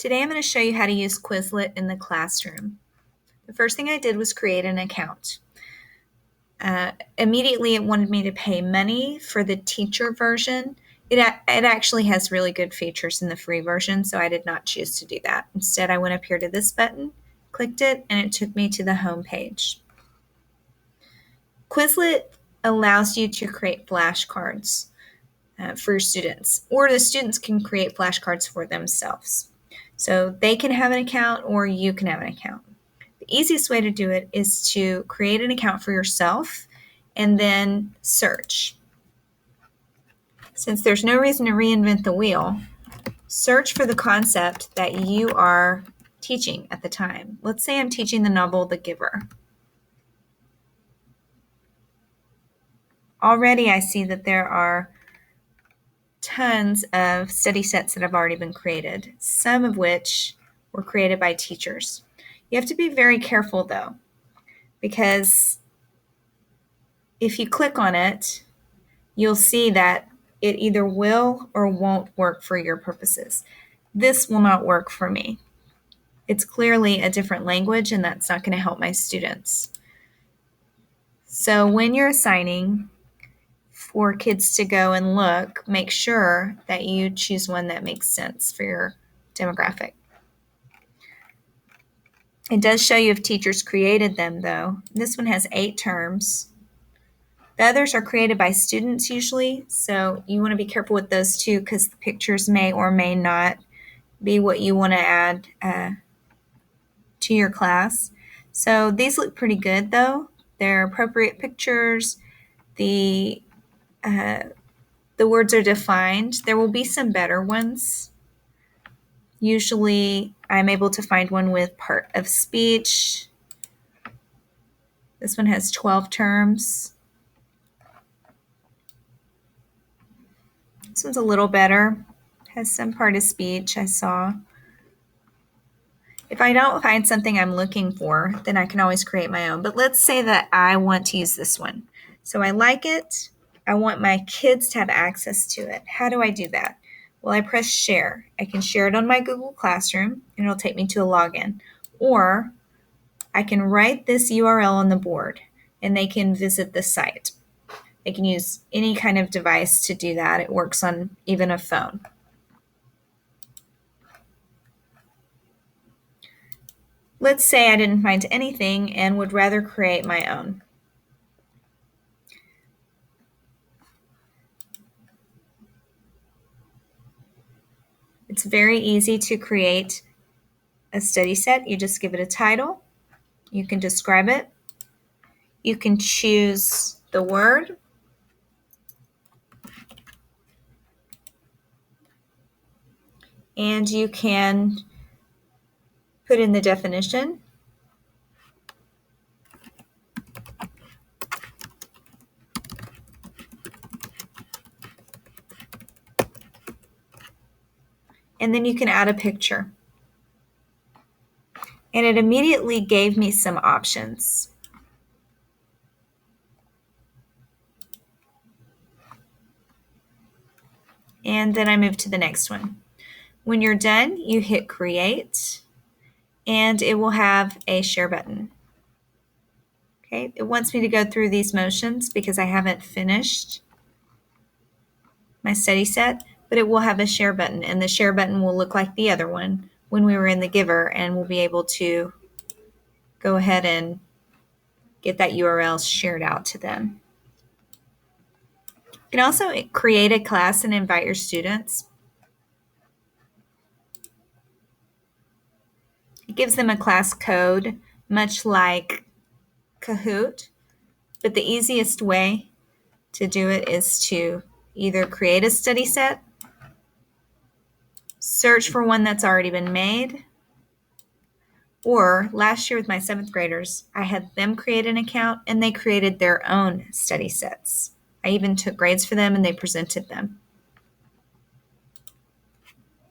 Today I'm going to show you how to use Quizlet in the classroom. The first thing I did was create an account. Immediately it wanted me to pay money for the teacher version. It actually has really good features in the free version, so I did not choose to do that. Instead, I went up here to this button, clicked it, and it took me to the home page. Quizlet allows you to create flashcards for your students, or the students can create flashcards for themselves. So they can have an account or you can have an account. The easiest way to do it is to create an account for yourself and then search. Since there's no reason to reinvent the wheel, search for the concept that you are teaching at the time. Let's say I'm teaching the novel The Giver. Already I see that there are tons of study sets that have already been created, some of which were created by teachers. You have to be very careful though, because if you click on it, you'll see that it either will or won't work for your purposes. This will not work for me. It's clearly a different language, and that's not going to help my students. So when you're assigning for kids to go and look, make sure that you choose one that makes sense for your demographic. It does show you if teachers created them, though. This one has 8 terms. The others are created by students usually, so you want to be careful with those too, because the pictures may or may not be what you want to add to your class. So these look pretty good, though. They're appropriate pictures. The words are defined. There will be some better ones. Usually I'm able to find one with part of speech. This one has 12 terms. This one's a little better. Has some part of speech I saw. If I don't find something I'm looking for, then I can always create my own. But let's say that I want to use this one. So I like it. I want my kids to have access to it. How do I do that? Well, I press share. I can share it on my Google Classroom, and it'll take me to a login. Or I can write this URL on the board, and they can visit the site. They can use any kind of device to do that. It works on even a phone. Let's say I didn't find anything and would rather create my own. It's very easy to create a study set. You just give it a title. You can describe it. You can choose the word. And you can put in the definition. And then you can add a picture. And it immediately gave me some options. And then I move to the next one. When you're done, you hit create, and it will have a share button. Okay, it wants me to go through these motions because I haven't finished my study set, but it will have a share button, and the share button will look like the other one when we were in the Giver, and we'll be able to go ahead and get that URL shared out to them. You can also create a class and invite your students. It gives them a class code, much like Kahoot, but the easiest way to do it is to either create a study set, search for one that's already been made, or last year with my 7th graders, I had them create an account and they created their own study sets. I even took grades for them and they presented them.